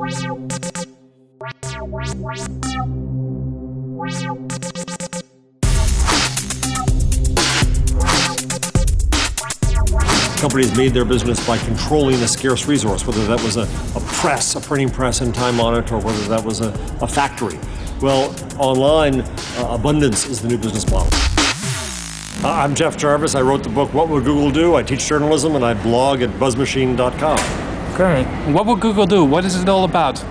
Companies made their business by controlling a scarce resource, whether that was a press, a printing press and time on it, or whether that was a factory. Well, online, abundance is the new business model. I'm Jeff Jarvis. I wrote the book, What Would Google Do? I teach journalism and I blog at buzzmachine.com. Okay. What would Google do? What is it all about?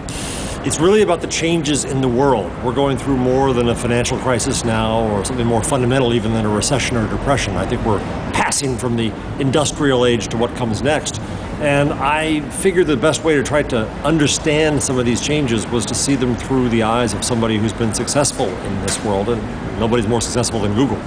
It's really about the changes in the world. We're going through more than a financial crisis now, or something more fundamental even than a recession or depression. I think we're passing from the industrial age to what comes next. And I figured the best way to try to understand some of these changes was to see them through the eyes of somebody who's been successful in this world, and nobody's more successful than Google.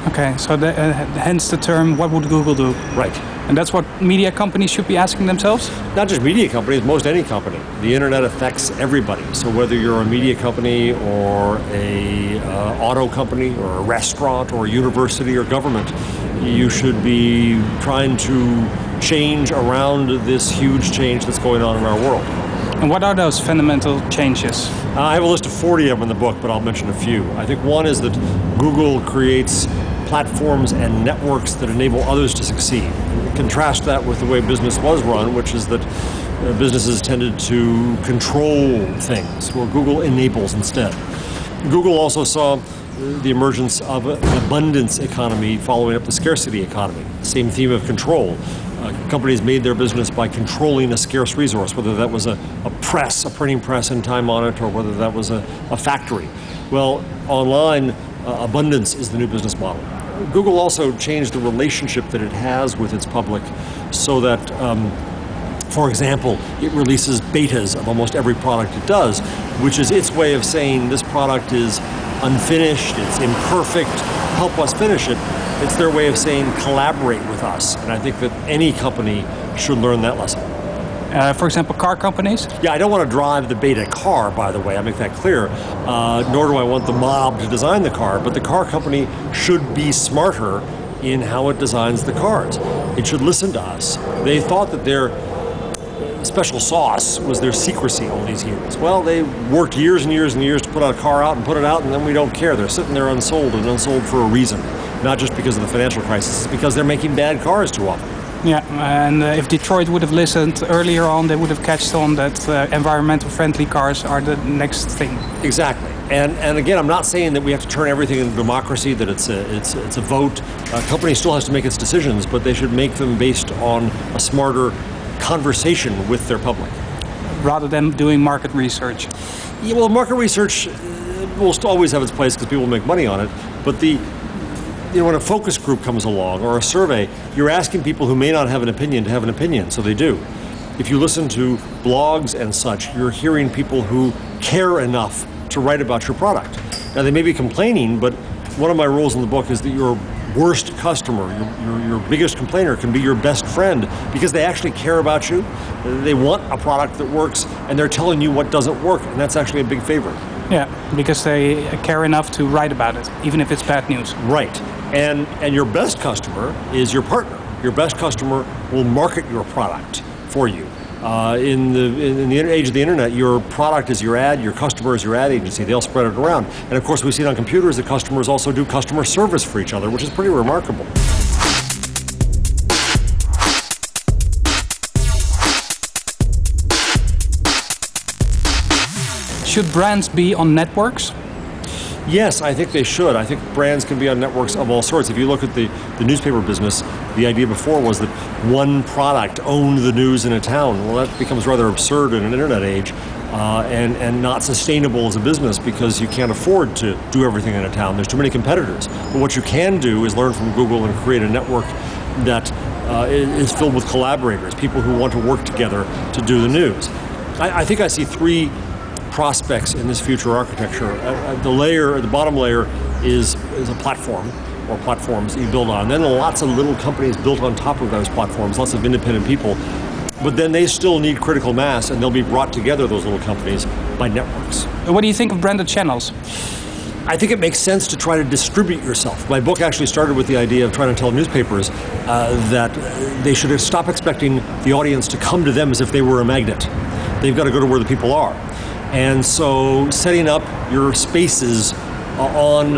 Okay, so hence the term, what would Google do? Right. And that's what media companies should be asking themselves? Not just media companies, most any company. The internet affects everybody. So whether you're a media company or a auto company or a restaurant or a university or government, you should be trying to change around this huge change that's going on in our world. And what are those fundamental changes? I have a list of 40 of them in the book, but I'll mention a few. I think one is that Google creates platforms and networks that enable others to succeed. Contrast that with the way business was run, which is that businesses tended to control things. Well, Google enables instead. Google also saw the emergence of an abundance economy following up the scarcity economy. Same theme of control. Companies made their business by controlling a scarce resource, whether that was a press, a printing press and time on it, or whether that was a factory. Well, online, abundance is the new business model. Google also changed the relationship that it has with its public so that, for example, it releases betas of almost every product it does, which is its way of saying this product is unfinished, it's imperfect, help us finish it. It's their way of saying collaborate with us. And I think that any company should learn that lesson. For example, car companies? Yeah, I don't want to drive the beta car, by the way, I make that clear, nor do I want the mob to design the car, but the car company should be smarter in how it designs the cars. It should listen to us. They thought that their special sauce was their secrecy all these years. Well, they worked years and years and years to put a car out and put it out, and then we don't care. They're sitting there unsold, and unsold for a reason. Not just because of the financial crisis, it's because they're making bad cars too often. Yeah, and if Detroit would have listened earlier on, they would have catched on that environmental friendly cars are the next thing. Exactly. And again, I'm not saying that we have to turn everything into democracy, that it's a vote. A company still has to make its decisions, but they should make them based on a smarter conversation with their public. Rather than doing market research. Yeah, well, market research will always have its place because people make money on it, but when a focus group comes along or a survey, you're asking people who may not have an opinion to have an opinion, so they do. If you listen to blogs and such, you're hearing people who care enough to write about your product. Now, they may be complaining, but one of my rules in the book is that your worst customer, your biggest complainer can be your best friend because they actually care about you. They want a product that works, and they're telling you what doesn't work, and that's actually a big favor. Yeah, because they care enough to write about it, even if it's bad news. Right. And your best customer is your partner. Your best customer will market your product for you. In the age of the internet, your product is your ad, your customer is your ad agency. They'll spread it around. And of course, we see it on computers that customers also do customer service for each other, which is pretty remarkable. Should brands be on networks? Yes, I think they should. I think brands can be on networks of all sorts. If you look at the newspaper business, the idea before was that one product owned the news in a town. Well, that becomes rather absurd in an internet age and not sustainable as a business because you can't afford to do everything in a town. There's too many competitors. But what you can do is learn from Google and create a network that is filled with collaborators, people who want to work together to do the news. I think I see three prospects in this future architecture. The bottom layer is a platform or platforms that you build on. Then lots of little companies built on top of those platforms, lots of independent people. But then they still need critical mass, and they'll be brought together, those little companies, by networks. What do you think of branded channels? I think it makes sense to try to distribute yourself. My book actually started with the idea of trying to tell newspapers that they should stop expecting the audience to come to them as if they were a magnet. they've got to go to where the people are. And so setting up your spaces on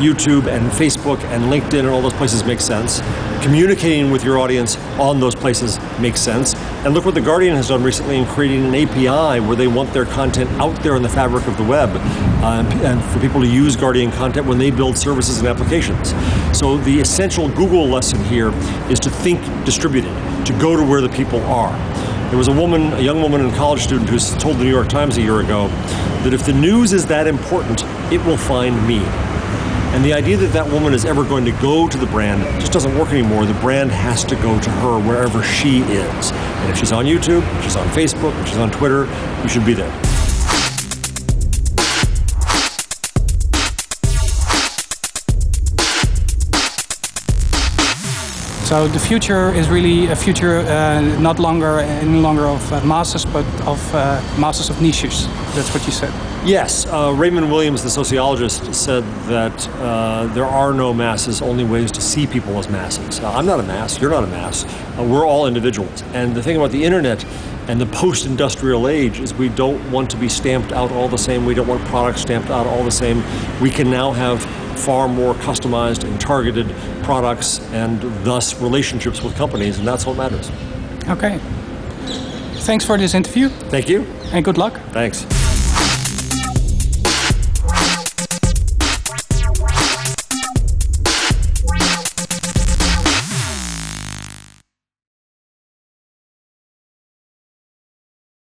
YouTube and Facebook and LinkedIn and all those places makes sense. Communicating with your audience on those places makes sense. And look what The Guardian has done recently in creating an API where they want their content out there in the fabric of the web and for people to use Guardian content when they build services and applications. So the essential Google lesson here is to think distributed, to go to where the people are. There was a young woman and college student who told the New York Times a year ago that if the news is that important, it will find me. And the idea that that woman is ever going to go to the brand just doesn't work anymore. The brand has to go to her wherever she is. And if she's on YouTube, if she's on Facebook, if she's on Twitter, you should be there. So the future is really a future any longer of masses, but of masses of niches. That's what you said. Yes, Raymond Williams, the sociologist, said that there are no masses, only ways to see people as masses. I'm not a mass, you're not a mass, we're all individuals. And the thing about the internet and the post-industrial age is we don't want to be stamped out all the same, we don't want products stamped out all the same. We can now have far more customized and targeted products and thus relationships with companies, and that's what matters. Okay. Thanks for this interview. Thank you. And good luck. Thanks.